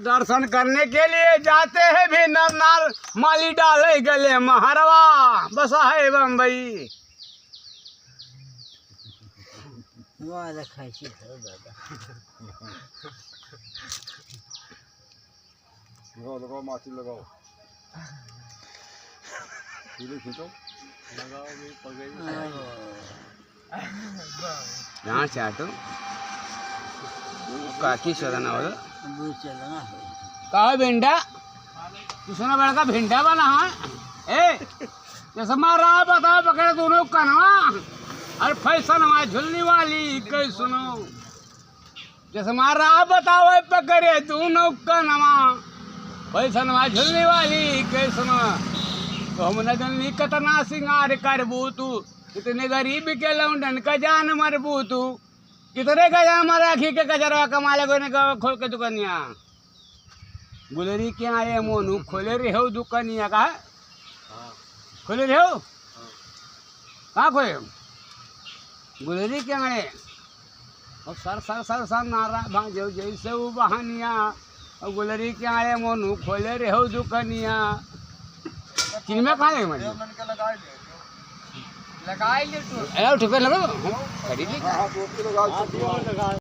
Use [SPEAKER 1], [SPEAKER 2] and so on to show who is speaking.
[SPEAKER 1] दर्शन करने के लिए जाते हैं भी नर नार माली डाले गले महरवा बसा है बम्बई।
[SPEAKER 2] लगाओ माची लगाओ खींचो लगाओ भी पगड़ी
[SPEAKER 1] यहाँ चाटो काकी शोधना हो कहा भिंडा किसने बड़ा भिंडा बना है ए जैसे मार रहा बताओ पकड़े दोनों कनवा अरे फैसन हमारे झुलने वाली कई सुनो जैसे मार रहा बताओ पकड़े दोनों कनवा फैसन हमारे झुलने वाली कई सुनो तो हमने जल्दी कतना सिंगार करबू तू इतने गरीब के लौंडन का जान मरबू तू कितने गजा हमारे आखी के कचरवा कमाले को ने खोल के दुकानिया गुलरी क्या आए मोनू खोले रे हो दुकानिया का खोले रे हो कहाँ खोले गुलरी क्या आए और सर सर सर सर नारा भांजो जैसे वो बहानिया और गुलरी क्या आए मोनू खोले रे हो दुकानिया तीन में कहाँ लगे लगाए ले तो ठुके लगो खरीदी